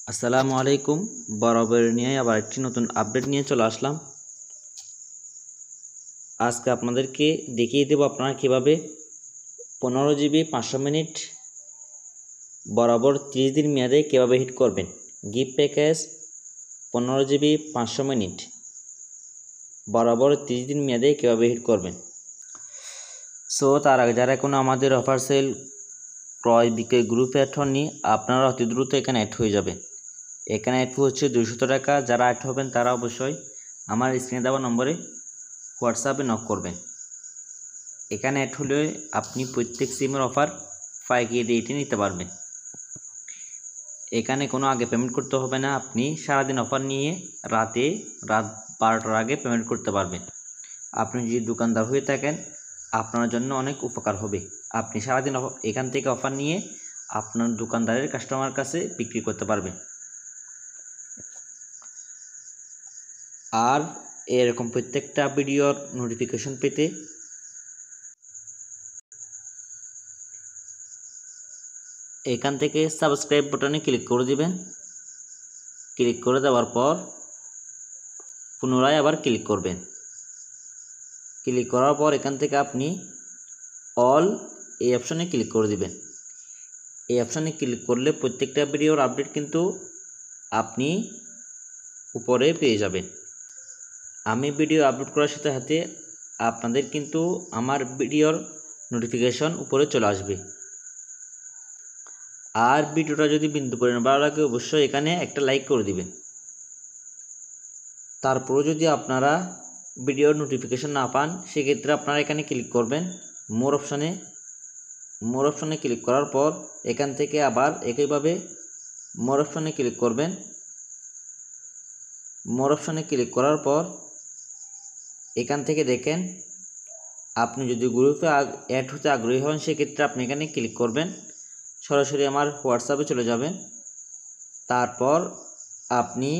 আসসালামু আলাইকুম। বরাবর নিয়ে আবার একটি নতুন আপডেট নিয়ে চলে আসলাম। আজকে আপনাদেরকে দেখিয়ে দেব আপনারা কিভাবে 15 GB 500 মিনিট বরাবর 30 দিন মেয়াদে কিভাবে হিট করবেন। গিফট প্যাকেজ 15 GB 500 মিনিট বরাবর 30 দিন মেয়াদে কিভাবে হিট করবেন। সো তার আগে যারা এখনো আমাদের অফার সেল ক্রয় বিক্রয় গ্রুপে অ্যাড হননি, আপনারা অতি দ্রুত এখানে অ্যাড হয়ে যাবেন। এখানে অ্যাড হচ্ছে 200 টাকা। যারা অ্যাড হবেন তারা অবশ্যই আমার স্ক্রিনে দেওয়া নম্বরে হোয়াটসঅ্যাপে নক করবেন। এখানে অ্যাড হলে আপনি প্রত্যেক সিমের অফার 5 ডেটে নিতে পারবেন। এখানে কোনো আগে পেমেন্ট করতে হবে না। আপনি সারাদিন অফার নিয়ে রাত 12টার আগে পেমেন্ট করতে পারবেন। আপনি যদি দোকানদার হয়ে থাকেন আপনার জন্য অনেক উপকার হবে। আপনি সারাদিন এখান থেকে অফার নিয়ে আপনার দোকানদারের কাস্টমার কাছে বিক্রি করতে পারবেন। আর এরকম প্রত্যেকটা ভিডিওর নোটিফিকেশন পেতে এখান থেকে সাবস্ক্রাইব বাটনে ক্লিক করে দিবেন। ক্লিক করে দেওয়ার পর পুনরায় আবার ক্লিক করবেন। ক্লিক করার পর এখান থেকে আপনি অল এই অপশনে ক্লিক করে দিবেন। এই অপশনে ক্লিক করলে প্রত্যেকটা ভিডিওর আপডেট কিন্তু আপনি উপরে পেয়ে যাবেন। আমি ভিডিও আপলোড করার সাথে সাথে আপনাদের কিন্তু আমার ভিডিওর নোটিফিকেশন উপরে চলে আসবে। আর ভিডিওটা যদি বিন্দু পরিমাণ ভালো লাগে অবশ্যই এখানে একটা লাইক করে দিবেন। তারপরও যদি আপনারা ভিডিওর নোটিফিকেশন না পান সেক্ষেত্রে আপনারা এখানে ক্লিক করবেন মোর অপশনে ক্লিক করার পর এখান থেকে আবার একইভাবে মোর অপশনে ক্লিক করবেন। মোর অপশনে ক্লিক করার পর এখান থেকে দেখেন আপনি যদি গ্রুপে অ্যাড হতে আগ্রহী হন সেক্ষেত্রে আপনি এখানে ক্লিক করবেন। সরাসরি আমার হোয়াটসঅ্যাপে চলে যাবেন। তারপর আপনি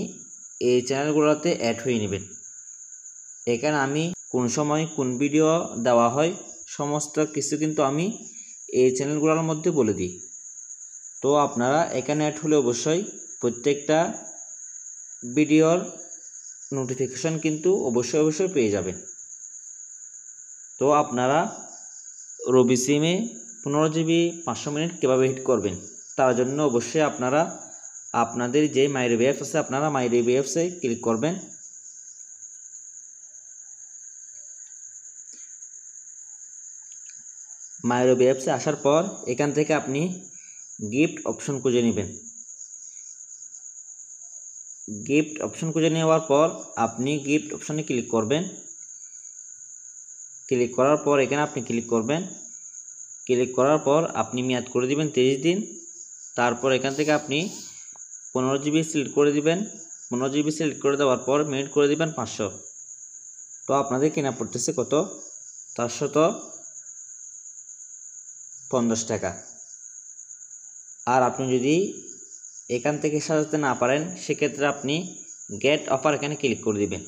এই চ্যানেলগুলোতে অ্যাড হয়ে নেবেন। এখানে আমি কোন সময় কোন ভিডিও দেওয়া হয় সমস্ত কিছু কিন্তু আমি এই চ্যানেলগুলোর মধ্যে বলে দিই। তো আপনারা এখানে অ্যাড হলে অবশ্যই প্রত্যেকটা ভিডিওর নোটিফিকেশন কিন্তু অবশ্যই পেয়ে যাবেন। তো আপনারা রবি সিমে 15 GB 500 মিনিট কীভাবে হিট করবেন তার জন্য অবশ্যই আপনারা আপনাদের যে মাইরবি অ্যাপস আছে আপনারা মাইরবি অ্যাপসে ক্লিক করবেন। মাইরবি অ্যাপসে আসার পর এখান থেকে আপনি গিফট অপশন খুঁজে নেবেন। গিফট অপশন খুঁজে নেওয়ার পর আপনি গিফট অপশনে ক্লিক করবেন। ক্লিক করার পর এখানে আপনি ক্লিক করবেন। ক্লিক করার পর আপনি মেয়াদ করে দিবেন 30 দিন। তারপর এখান থেকে আপনি 15 GB সিলেক্ট করে দিবেন। 15 GB সিলেক্ট করে দেওয়ার পর মিনিট করে দিবেন 500। তো আপনাদের কেনা পড়তেছে কত? 450 টাকা। আর আপনি যদি এখান থেকে সাজাতে না পারেন সেক্ষেত্রে আপনি গেট অফার এখানে ক্লিক করে দিবেন।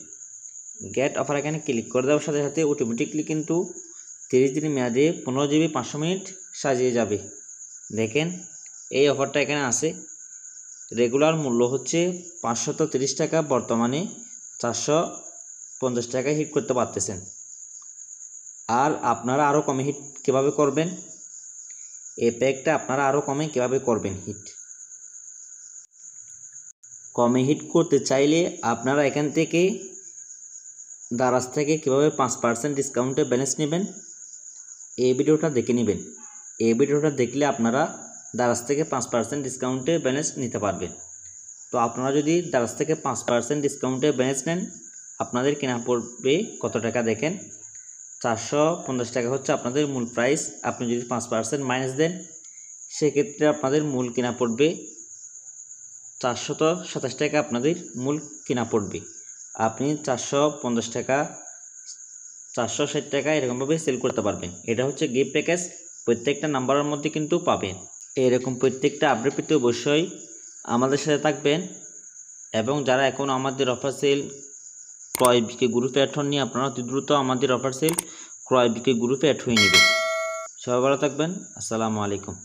গেট অফার এখানে ক্লিক করে দেওয়ার সাথে সাথে অটোমেটিকলি কিন্তু 30 দিন মেয়াদে 15 GB 500 মিনিট সাজিয়ে যাবে। দেখেন এই অফারটা এখানে আছে। রেগুলার মূল্য হচ্ছে 530 টাকা, বর্তমানে 450 টাকায় হিট করতে পারতেছেন। আর আপনারা আরও কমে হিট কীভাবে করবেন, এই প্যাকটা আপনারা আরও কমে কীভাবে করবেন হিট। কমে হিট করতে চাইলে আপনারা এখান থেকে দারাজ থেকে কীভাবে 5% ডিসকাউন্টে ব্যালেন্স নেবেন এই ভিডিওটা দেখে নেবেন। এই ভিডিওটা দেখলে আপনারা দারাজ থেকে 5% ডিসকাউন্টে ব্যালেন্স নিতে পারবেন। তো আপনারা যদি দারাজ থেকে 5% ডিসকাউন্টে ব্যালেন্স নেন আপনাদের কেনা পড়বে কত টাকা দেখেন। 450 টাকা হচ্ছে আপনাদের মূল প্রাইস। আপনি যদি 5% মাইনাস দেন সেক্ষেত্রে আপনাদের মূল কেনা পড়বে 427 টাকা। আপনাদের মূল কেনা পড়বে। আপনি 450 টাকা 460 টাকা এরকমভাবে সেল করতে পারবেন। এটা হচ্ছে গিফট প্যাকেজ, প্রত্যেকটা নাম্বারের মধ্যে কিন্তু পাবেন। এরকম প্রত্যেকটা আপডেট পেতে অবশ্যই আমাদের সাথে থাকবেন। এবং যারা এখন আমাদের অফার সেল ক্রয় বিক্রয় গ্রুপে অ্যাড হননি আপনারা অতি দ্রুত আমাদের অফার সেল ক্রয় বিক্রয় গ্রুপে অ্যাড হয়ে নেবেন। সবাই ভালো থাকবেন। আসসালামু আলাইকুম।